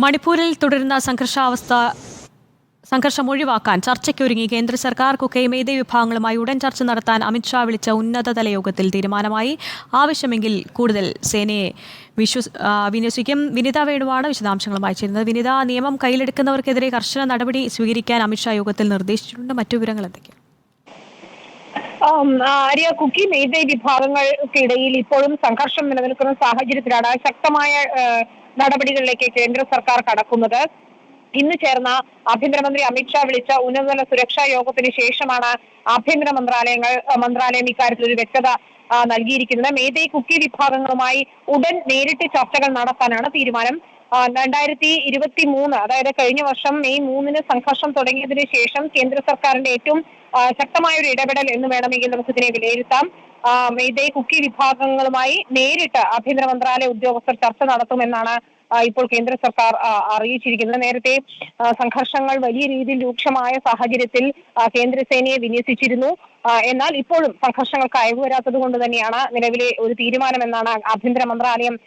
മണിപ്പൂരിൽ തുടരുന്ന സംഘർഷം ഒഴിവാക്കാൻ ചർച്ചയ്ക്കൊരുങ്ങി കേന്ദ്ര സർക്കാർ കുക്കെയും ഏതേ വിഭാഗങ്ങളുമായി ഉടൻ ചർച്ച നടത്താൻ അമിത്ഷാ വിളിച്ച ഉന്നതതല യോഗത്തിൽ തീരുമാനമായി. ആവശ്യമെങ്കിൽ കൂടുതൽ സേനയെ വിന്യസിക്കും. വിനിത വേണുവാണ് വിശദാംശങ്ങളുമായി ചേരുന്നത്. വിനിത, നിയമം കയ്യിലെടുക്കുന്നവർക്കെതിരെ കർശന നടപടി സ്വീകരിക്കാൻ അമിത്ഷാ യോഗത്തിൽ നിർദ്ദേശിച്ചിട്ടുണ്ട്. മറ്റു വിവരങ്ങൾ എന്തൊക്കെയാണ്? ആര്യ, കുക്കി മേധേ വിഭാഗങ്ങൾക്കിടയിൽ ഇപ്പോഴും സംഘർഷം നിലനിൽക്കുന്ന സാഹചര്യത്തിലാണ് ശക്തമായ നടപടികളിലേക്ക് കേന്ദ്ര സർക്കാർ കടക്കുന്നത്. ഇന്ന് ചേർന്ന ആഭ്യന്തരമന്ത്രി അമിത്ഷാ വിളിച്ച ഉന്നതതല സുരക്ഷാ യോഗത്തിന് ശേഷമാണ് ആഭ്യന്തര മന്ത്രാലയം ഇക്കാര്യത്തിൽ ഒരു വ്യക്തത നൽകിയിരിക്കുന്നത്. മേധേ കുക്കി വിഭാഗങ്ങളുമായി ഉടൻ നേരിട്ട് ചർച്ചകൾ നടത്താനാണ് തീരുമാനം. 2023 അതായത് കഴിഞ്ഞ വർഷം മെയ് 3 സംഘർഷം തുടങ്ങിയതിനു ശേഷം കേന്ദ്ര സർക്കാരിന്റെ ഏറ്റവും ശക്തമായ ഒരു ഇടപെടൽ എന്ന് വേണമെങ്കിൽ നമുക്ക് ഇതിനെ വിലയിരുത്താം. മേധേ കുക്കി വിഭാഗങ്ങളുമായി നേരിട്ട് ആഭ്യന്തര മന്ത്രാലയ ഉദ്യോഗസ്ഥർ ചർച്ച നടത്തുമെന്നാണ് ഇപ്പോൾ കേന്ദ്ര സർക്കാർ അറിയിച്ചിരിക്കുന്നത്. നേരത്തെ സംഘർഷങ്ങൾ വലിയ രീതിയിൽ രൂക്ഷമായ സാഹചര്യത്തിൽ കേന്ദ്രസേനയെ വിന്യസിച്ചിരുന്നു. എന്നാൽ ഇപ്പോഴും സംഘർഷങ്ങൾക്ക് അയവ് വരാത്തത് കൊണ്ട് തന്നെയാണ് നിലവിലെ ഒരു തീരുമാനമെന്നാണ് ആഭ്യന്തര മന്ത്രാലയം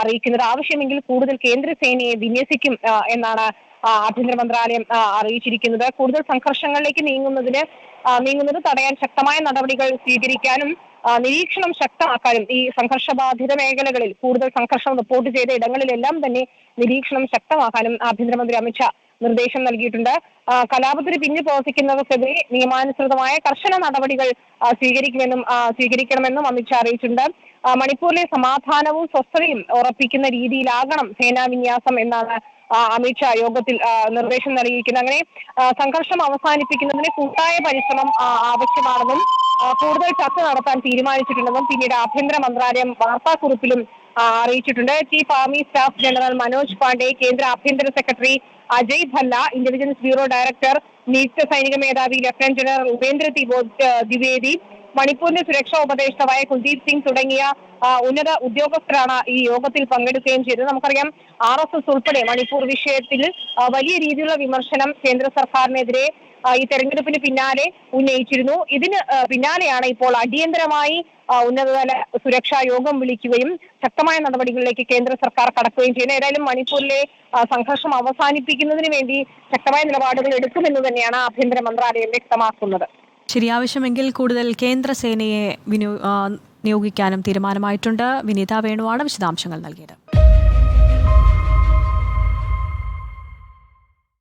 അറിയിക്കുന്നത്. ആവശ്യമെങ്കിൽ കൂടുതൽ കേന്ദ്രസേനയെ വിന്യസിക്കും എന്നാണ് ആഭ്യന്തര മന്ത്രാലയം അറിയിച്ചിരിക്കുന്നത്. കൂടുതൽ സംഘർഷങ്ങളിലേക്ക് നീങ്ങുന്നത് തടയാൻ ശക്തമായ നടപടികൾ സ്വീകരിക്കാനും നിരീക്ഷണം ശക്തമാക്കാനും ഈ സംഘർഷബാധിത മേഖലകളിൽ കൂടുതൽ സംഘർഷം റിപ്പോർട്ട് ചെയ്ത ഇടങ്ങളിലെല്ലാം തന്നെ നിരീക്ഷണം ശക്തമാക്കാനും ആഭ്യന്തരമന്ത്രി അമിത്ഷാ നിർദ്ദേശം നൽകിയിട്ടുണ്ട്. കലാപത്തിന് പിന്നിൽ പ്രവർത്തിക്കുന്നവർക്കെതിരെ നിയമാനുസൃതമായ കർശന നടപടികൾ സ്വീകരിക്കണമെന്നും അമിത്ഷാ അറിയിച്ചിട്ടുണ്ട്. മണിപ്പൂരിലെ സമാധാനവും സ്വസ്ഥതയും ഉറപ്പിക്കുന്ന രീതിയിലാകണം സേനാ വിന്യാസം എന്നാണ് അമിത്ഷാ യോഗത്തിൽ നിർദ്ദേശം നൽകിയിരിക്കുന്നത്. അങ്ങനെ സംഘർഷം അവസാനിപ്പിക്കുന്നതിന് കൂട്ടായ പരിശ്രമം ആവശ്യമാണെന്നും കൂടുതൽ ചർച്ച നടത്താൻ തീരുമാനിച്ചിട്ടുണ്ടെന്നും പിന്നീട് ആഭ്യന്തര മന്ത്രാലയം വാർത്താക്കുറിപ്പിലും അറിയിച്ചിട്ടുണ്ട്. Chief army staff general Manoj Pandey, കേന്ദ്ര ആഭ്യന്തര secretary Ajay Bhalla, intelligence bureau director, നിയുക്ത സൈനിക മേധാവി ലഫ്റ്റനന്റ് ജനറൽ ഉപേന്ദ്ര ദ്വിവേദി, മണിപ്പൂരിന്റെ സുരക്ഷാ ഉപദേഷ്ടാവായ കുൽദീപ് സിംഗ് തുടങ്ങിയ ഉന്നത ഉദ്യോഗസ്ഥരാണ് ഈ യോഗത്തിൽ പങ്കെടുക്കുകയും ചെയ്തത്. നമുക്കറിയാം, RSS ഉൾപ്പെടെ മണിപ്പൂർ വിഷയത്തിൽ വലിയ രീതിയിലുള്ള വിമർശനം കേന്ദ്ര സർക്കാരിനെതിരെ ഈ തെരഞ്ഞെടുപ്പിന് പിന്നാലെ ഉന്നയിച്ചിരുന്നു. ഇതിന് പിന്നാലെയാണ് ഇപ്പോൾ അടിയന്തരമായി ഉന്നതതല സുരക്ഷാ യോഗം വിളിക്കുകയും ശക്തമായ നടപടികളിലേക്ക് കേന്ദ്ര സർക്കാർ കടക്കുകയും ചെയ്യുന്നത്. ഏതായാലും മണിപ്പൂരിലെ സംഘർഷം അവസാനിപ്പിക്കുന്നതിന് വേണ്ടി ശക്തമായ നിലപാടുകൾ എടുക്കുമെന്ന് തന്നെയാണ് ആഭ്യന്തര മന്ത്രാലയം വ്യക്തമാക്കുന്നത്. ശരി, ആവശ്യമെങ്കിൽ കൂടുതൽ കേന്ദ്രസേനയെ നിയോഗിക്കാനും തീരുമാനമായിട്ടുണ്ട്. വിനിത വേണുവാണ് വിശദാംശങ്ങൾ നൽകിയത്.